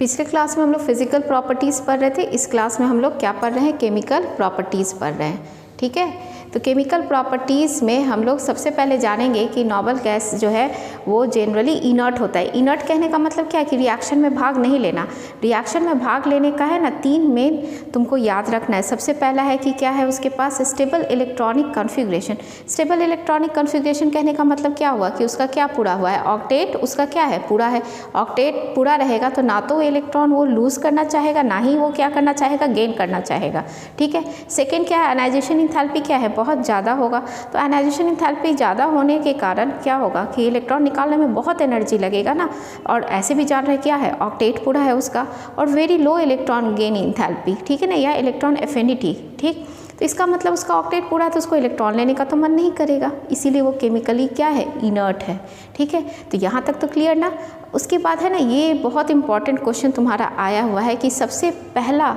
पिछले क्लास में हम लोग फिजिकल प्रॉपर्टीज़ पढ़ रहे थे, इस क्लास में हम लोग क्या पढ़ रहे हैं, केमिकल प्रॉपर्टीज़ पढ़ रहे हैं। ठीक है, तो केमिकल प्रॉपर्टीज़ में हम लोग सबसे पहले जानेंगे कि नोबल गैस जो है वो जनरली इनर्ट होता है। इनर्ट कहने का मतलब क्या है कि रिएक्शन में भाग नहीं लेना। रिएक्शन में भाग लेने का है ना, 3 मेन तुमको याद रखना है। सबसे पहला है कि क्या है उसके पास stable electronic configuration. Stable electronic configuration कहने का मतलब क्या हुआ कि उसका क्या पूरा हुआ है, ऑक्टेट उसका क्या है, पूरा है। ऑक्टेट पूरा रहेगा तो ना तो इलेक्ट्रॉन वो लूज़ करना चाहेगा, ना ही वो क्या करना चाहेगा, गेन करना चाहेगा। ठीक है। सेकेंड क्या है, आयनाइजेशन इंथैल्पी क्या है, बहुत ज़्यादा होगा। तो आयनाइजेशन इंथैल्पी ज़्यादा होने के कारण क्या होगा कि इलेक्ट्रॉन निकालने में बहुत एनर्जी लगेगा ना, और ऐसे भी जान रहे क्या है, ऑक्टेट पूरा है उसका, और very low electron gain enthalpy, ठीक है ना, या इलेक्ट्रॉन एफिनिटी। ठीक, तो इसका मतलब उसका ऑक्टेट पूरा है तो उसको इलेक्ट्रॉन लेने का तो मन नहीं करेगा, इसीलिए वो केमिकली क्या है, इनर्ट है। ठीक है, तो यहाँ तक तो क्लियर ना। उसके बाद है ना, ये बहुत इंपॉर्टेंट क्वेश्चन तुम्हारा आया हुआ है कि सबसे पहला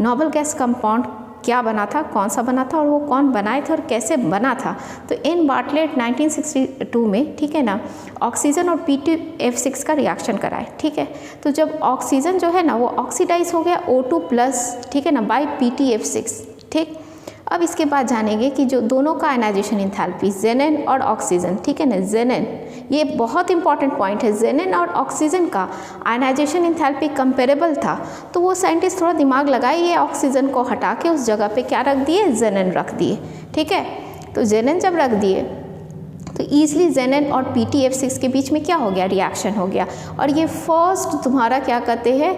नोबल गैस कंपाउंड क्या बना था, कौन सा बना था, और वो कौन बनाए थे और कैसे बना था। तो इन बार्टलेट 1962 में, ठीक है ना, ऑक्सीजन और PtF6 का रिएक्शन कराए। ठीक है, तो जब ऑक्सीजन जो है ना वो ऑक्सीडाइज हो गया O2+, ठीक है ना, बाय PtF6। ठीक, अब इसके बाद जानेंगे कि जो दोनों का आयनाइजेशन इंथैल्पी जेनन और ऑक्सीजन, ठीक है ना, जेनन, ये बहुत इंपॉर्टेंट पॉइंट है, जेनन और ऑक्सीजन का आयनाइजेशन इंथैल्पी कंपेरेबल था। तो वो साइंटिस्ट थोड़ा दिमाग लगाए, ये ऑक्सीजन को हटा के उस जगह पे क्या रख दिए, जेनन रख दिए। ठीक है, तो जेनन जब रख दिए तो ईजिली जेनन और PtF6 के बीच में क्या हो गया, रिएक्शन हो गया, और ये फर्स्ट तुम्हारा क्या कहते हैं,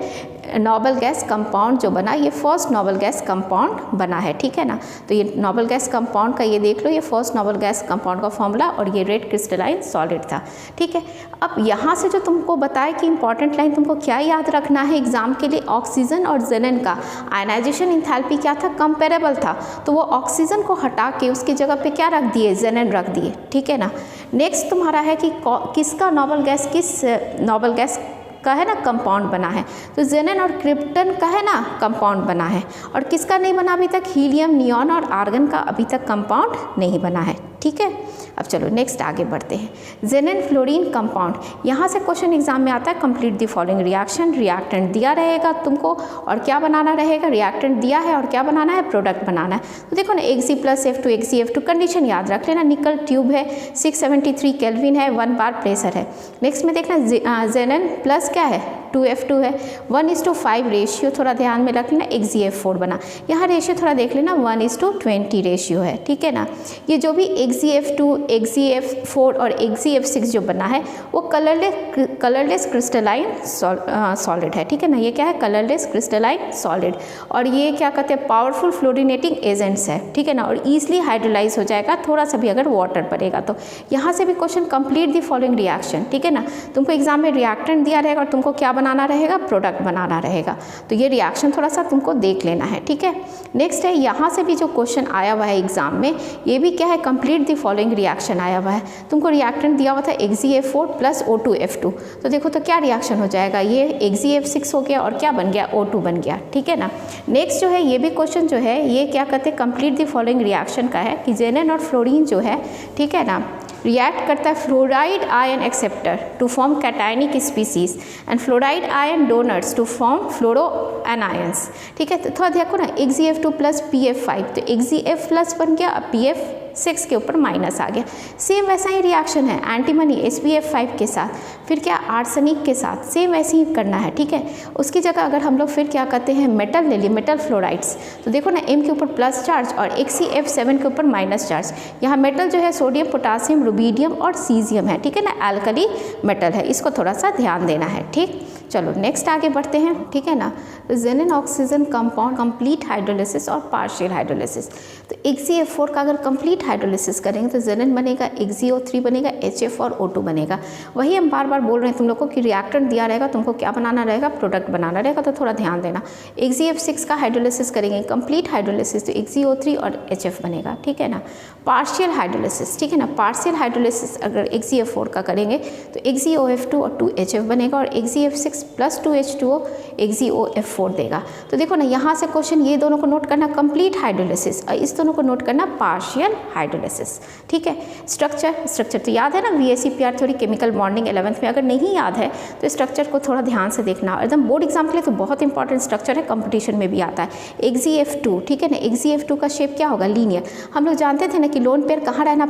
नोबल गैस कंपाउंड जो बना, ये फर्स्ट नोबल गैस कंपाउंड बना है। ठीक है ना, तो ये नोबल गैस कंपाउंड का ये देख लो, ये फर्स्ट नोबल गैस कंपाउंड का फॉर्मूला, और ये रेड क्रिस्टलाइन सॉलिड था। ठीक है, अब यहाँ से जो तुमको बताया कि इंपॉर्टेंट लाइन तुमको क्या याद रखना है एग्जाम के लिए, ऑक्सीजन और जेनन का आयनाइजेशन इंथैल्पी क्या था, कंपेरेबल था। तो वो ऑक्सीजन को हटा के उसकी जगह पे क्या रख दिए, जेनन रख दिए। ठीक है ना, नेक्स्ट तुम्हारा है कि किसका नोबल गैस, किस नोबल गैस का है ना कंपाउंड बना है, तो जेनन और क्रिप्टन का है ना कंपाउंड बना है, और किसका नहीं बना अभी तक, हीलियम, नियॉन और आर्गन का अभी तक कंपाउंड नहीं बना है। ठीक है, अब चलो नेक्स्ट आगे बढ़ते हैं। जेनन फ्लोरीन कंपाउंड, यहाँ से क्वेश्चन एग्जाम में आता है, complete the following reaction. Reactant दिया रहेगा तुमको और क्या बनाना रहेगा, रिएक्टेंट दिया है और क्या बनाना है, प्रोडक्ट बनाना है। तो देखो ना, Ag+F2 Ag(F2) कंडीशन याद रख लेना, निकल ट्यूब है, 673 केल्विन है, 1 बार प्रेशर है। नेक्स्ट में देखना जेनन प्लस क्या है, 2F2 है, 1:5 रेशियो थोड़ा ध्यान में रख लेना, Ag(F4) बना, यहाँ रेशियो थोड़ा देख लेना, 1:20 रेशियो है। ठीक है ना, ये जो भी Ag(F2), Ag(F4) और Ag(F6) जो बना है वो कलरलेस क्रिस्टलाइन सॉलिड है। ठीक है ना, ये क्या है, कलरलेस क्रिस्टलाइन सॉलिड, और ये क्या कहते हैं, पावरफुल फ्लोरिनेटिंग एजेंट्स है। ठीक है ना, और ईजिली हाइड्रोलाइज हो जाएगा थोड़ा सा भी अगर वाटर पड़ेगा तो। यहाँ से भी question, complete the following reaction. ठीक है ना, तुमको एग्जाम में रिएक्टेंट दिया रहेगा और तुमको क्या बनाना रहेगा, प्रोडक्ट बनाना रहेगा, तो ये रिएक्शन थोड़ा सा तुमको देख लेना है। ठीक है, नेक्स्ट है, यहाँ से भी जो क्वेश्चन आया हुआ है एग्जाम में, ये भी क्या है, कंप्लीट द फॉलोइंग रिएक्शन आया हुआ है। तुमको रिएक्टेंट दिया हुआ था Ag(F4) + O2F2, तो देखो तो क्या रिएक्शन हो जाएगा, ये Ag(F6) हो गया और क्या बन गया, O2 बन गया। ठीक है ना, नेक्स्ट जो है, ये भी क्वेश्चन जो है ये क्या कहते हैं, कंप्लीट द फॉलोइंग रिएक्शन का है कि जेनन और फ्लोरीन जो है, ठीक है ना, रिएक्ट करता है fluoride ion acceptor to form cationic species and fluoride ion donors to form fluoro anions. ठीक है, तो थोड़ा देखो ना, Ag(F2) + PF5, तो Ag(F+ बन गया, PF6 के ऊपर माइनस आ गया। सेम वैसा ही रिएक्शन है एंटीमनी SbF5 के साथ, फिर क्या आर्सेनिक के साथ, सेम वैसे ही करना है। ठीक है, उसकी जगह अगर हम लोग फिर क्या कहते हैं, मेटल ले लिए, मेटल फ्लोराइड्स, तो देखो ना, M के ऊपर प्लस चार्ज और Xcf7 के ऊपर माइनस चार्ज। यहाँ मेटल जो है सोडियम, पोटासियम, रुबीडियम और सीजियम है। ठीक है ना, एल्कली मेटल है, इसको थोड़ा सा ध्यान देना है। ठीक, चलो नेक्स्ट आगे बढ़ते हैं। ठीक है ना, जेनन ऑक्सीजन कंपाउंड कंप्लीट हाइड्रोलिसिस और पार्शियल हाइड्रोलिसिस। तो Ag(F4) का अगर कंप्लीट हाइड्रोलिसिस करेंगे तो जेनन बनेगा, Ag(O3) बनेगा, HF और O2 बनेगा। वही हम बार बार बोल रहे हैं तुम लोग को कि रिएक्टेंट दिया रहेगा, तुमको क्या बनाना रहेगा, प्रोडक्ट बनाना रहेगा, तो थोड़ा ध्यान देना। Ag(F6) का हाइड्रोलिसिस करेंगे, कंप्लीट हाइड्रोलिसिस, तो Ag(O3) और HF बनेगा। ठीक है ना, पार्शियल हाइड्रोलिसिस, ठीक है ना, पार्शियल हाइड्रोलिसिस अगर Ag(F4) का करेंगे तो Ag(OF2) और 2HF बनेगा, और Ag(F6) CH6 + 2H2O XeOF4 देगा। तो देखो ना यहाँ से क्वेश्चन ये दोनों को नोट करना कंप्लीट हाइड्रोलिसिस और इस दोनों को नोट करना पार्शियल हाइड्रोलिसिस। ठीक है, स्ट्रक्चर तो याद है ना, VACPR theory chemical bonding 11th में। अगर नहीं याद है तो स्ट्रक्चर को थोड़ा ध्यान से देखना, एकदम बोर्ड एग्जाम के लिए तो बहुत इंपॉर्टेंट स्ट्रक्चर है, कंपटीशन में भी आता है। XeF2, ठीक है ना, XeF2 का शेप क्या होगा, लीनियर। हम लोग जानते थे ना कि लोन पेयर कहाँ रहना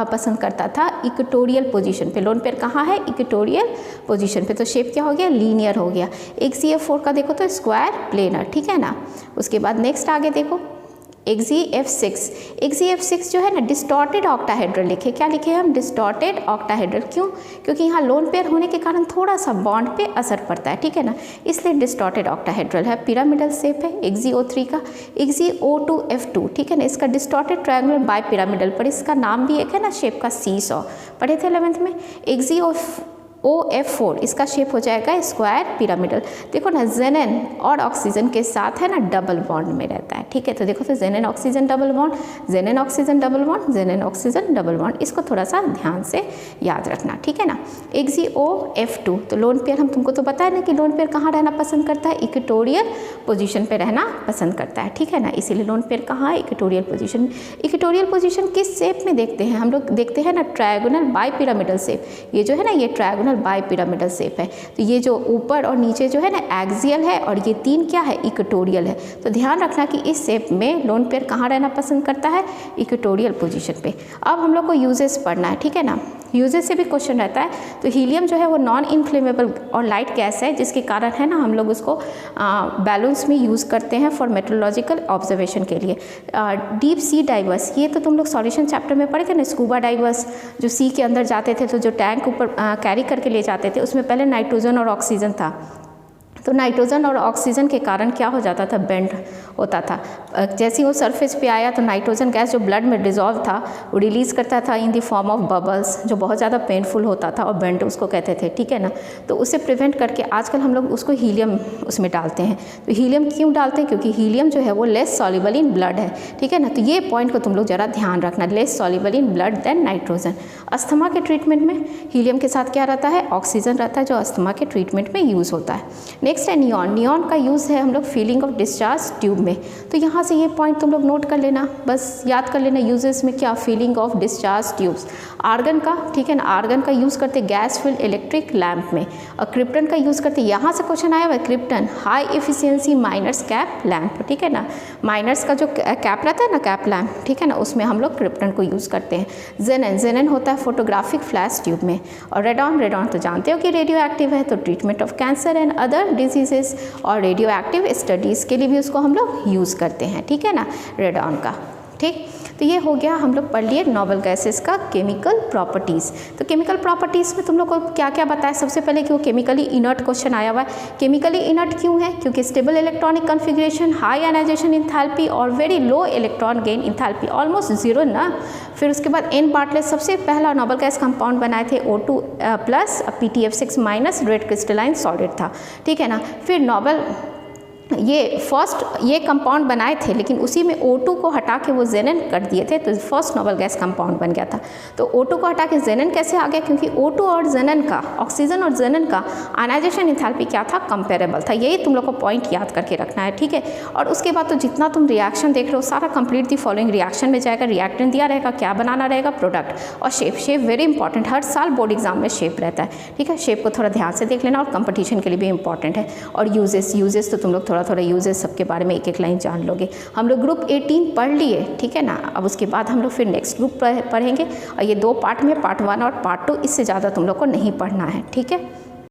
पसंद करता था, इक्वेटोरियल पोजीशन पे। लोन पेयर कहाँ है, इक्वेटोरियल पोजीशन पे, तो शेप क्या हो गया, लीनियर हो गया। XeF4 का देखो तो स्क्वायर प्लेनर, ठीक है ना। उसके बाद नेक्स्ट आगे देखो XeF6 जो है ना डिस्टॉर्टेड ऑक्टाहेड्रल लिखे। क्या लिखे हम, डिस्टॉर्टेड ऑक्टाहेड्रल। क्यों, क्योंकि यहाँ लोन पेयर होने के कारण थोड़ा सा बॉन्ड पे असर पड़ता है, ठीक है ना, इसलिए डिस्टॉर्टेड ऑक्टाहेड्रल है। पिरामिडल शेप है XeO3 का। XeO2F2, ठीक है ना, इसका डिस्टॉर्टेड ट्रायंगुलर बाय पिरामिडल, पर इसका नाम भी एक है ना शेप का, सीसॉ, पढ़े थे 11th में। XeOF4 इसका शेप हो जाएगा स्क्वायर पिरामिडल। देखो ना, जेनन और ऑक्सीजन के साथ है ना डबल बॉन्ड में रहता है, ठीक है। तो देखो तो जेनन oxygen double bond, जेनन oxygen double bond, जेनन oxygen double bond, इसको थोड़ा सा ध्यान से याद रखना, ठीक है ना। XeOF2, तो लोन पेयर हम तुमको तो पता है ना कि लोन पेयर कहाँ रहना पसंद करता है, इक्वेटोरियल पोजीशन पे रहना पसंद करता है, ठीक है ना, इसीलिए लोन पेयर कहाँ है, इक्वेटोरियल पोजीशन। इक्वेटोरियल पोजीशन किस शेप में देखते हैं हम लोग, देखते हैं ना ट्रायगोनल बाय पिरामिडल शेप। ये जो है ना ये ट्रायगोनल बाय पिरामिडल शेप है। तो ये जो ऊपर और नीचे जो है ना एक्सियल है और ये तीन क्या है, इक्वेटोरियल है। तो ध्यान रखना कि इस शेप में लोन पेयर कहाँ रहना पसंद करता है, इक्वेटोरियल पोजीशन पे। अब हम लोग को यूजेस पढ़ना है, ठीक है ना। यूजेस से भी क्वेश्चन रहता है। तो हीलियम जो है वो नॉन इन्फ्लेमेबल और लाइट गैस है, जिसके कारण है ना हम लोग उसको बैलून्स में यूज़ करते हैं फॉर मेट्रोलॉजिकल ऑब्जर्वेशन के लिए। डीप सी डाइवर्स, ये तो तुम लोग सॉल्यूशन चैप्टर में पढ़े थे ना, स्कूबा डाइवर्स जो सी के अंदर जाते थे, तो जो टैंक ऊपर कैरी करके ले जाते थे, उसमें पहले नाइट्रोजन और ऑक्सीजन था। तो नाइट्रोजन और ऑक्सीजन के कारण क्या हो जाता था, बेंड होता था। जैसे ही वो सरफेस पे आया तो नाइट्रोजन गैस जो ब्लड में डिजॉल्व था वो रिलीज़ करता था in the form of bubbles, जो बहुत ज़्यादा पेनफुल होता था और बेंड उसको कहते थे, ठीक है ना। तो उसे प्रिवेंट करके आजकल हम लोग उसको हीलियम उसमें डालते हैं। तो हीलियम क्यों डालते हैं, क्योंकि हीलियम जो है वो लेस सॉल्युबल इन ब्लड है, ठीक है ना। तो ये पॉइंट को तुम लोग ज़रा ध्यान रखना, less soluble in blood than nitrogen. Asthma के ट्रीटमेंट में हीलियम के साथ क्या रहता है, ऑक्सीजन रहता है, जो अस्थमा के ट्रीटमेंट में यूज़ होता है। नेक्स्ट है नियॉन। नियॉन का यूज़ है हम लोग फीलिंग ऑफ डिस्चार्ज ट्यूब में। तो यहाँ से ये पॉइंट तुम लोग नोट कर लेना, बस याद कर लेना यूजेस में क्या, filling of discharge tubes. Argon का, ठीक है ना, आर्गन का यूज़ करते गैस फिल्ड इलेक्ट्रिक लैम्प में। और क्रिप्टन का यूज़ करते, यहाँ से क्वेश्चन आया हुआ है, krypton high efficiency miners cap lamp, ठीक है ना। माइनर्स का जो कैप रहता है ना, कैप लैम्प, ठीक है ना, उसमें हम लोग क्रिप्टन को यूज़ करते हैं। जेनन होता है फोटोग्राफिक फ्लैश ट्यूब में। और रेडॉन तो जानते हो कि रेडियो एक्टिव है, तो treatment of cancer and other diseases और रेडियो एक्टिव स्टडीज़ के लिए भी उसको हम लोग यूज़ करते हैं, ठीक है ना, रेडॉन का। ठीक, तो ये हो गया, हम लोग पढ़ लिए नोबल गैसेस का केमिकल प्रॉपर्टीज़। तो केमिकल प्रॉपर्टीज़ में तुम लोग को क्या क्या बताया, सबसे पहले कि वो केमिकली इनर्ट क्वेश्चन आया हुआ है। केमिकली इनर्ट क्यों है, क्योंकि stable electronic configuration, high ionization enthalpy और very low electron gain enthalpy, almost zero ना। फिर उसके बाद एन बार्टलेट सबसे पहला नोबल गैस कंपाउंड बनाए थे O2 plus PTF6 minus red crystalline solid था, ठीक है ना। फिर नोबल ये फर्स्ट ये कंपाउंड बनाए थे, लेकिन उसी में O2 को हटा के वो जेनन कर दिए थे, तो फर्स्ट नोबल गैस कंपाउंड बन गया था। तो O2 को हटा के जेनन कैसे आ गया, क्योंकि O2 और जेनन का, ऑक्सीजन और जेनन का आयनाइजेशन इंथैल्पी क्या था, कंपेरेबल था। यही तुम लोग को पॉइंट याद करके रखना है, ठीक है। और उसके बाद तो जितना तुम रिएक्शन देख रहे हो सारा कंप्लीट दी फॉलोइंग रिएक्शन में जाएगा। रिएक्टेंट दिया रहेगा, क्या बनाना रहेगा, प्रोडक्ट। और शेप वेरी इंपॉर्टेंट, हर साल बोर्ड एग्जाम में शेप रहता है, ठीक है। शेप को थोड़ा ध्यान से देख लेना, और कंपटीशन के लिए भी इंपॉर्टेंट है। और यूजेस तो तुम लोग थोड़ा यूजेस सबके बारे में एक एक लाइन जान लोगे। हम लोग ग्रुप 18 पढ़ लिए, ठीक है ना। अब उसके बाद हम लोग फिर नेक्स्ट ग्रुप पढ़ेंगे, और ये 2 पार्ट में, पार्ट 1 और पार्ट 2, इससे ज़्यादा तुम लोग को नहीं पढ़ना है, ठीक है।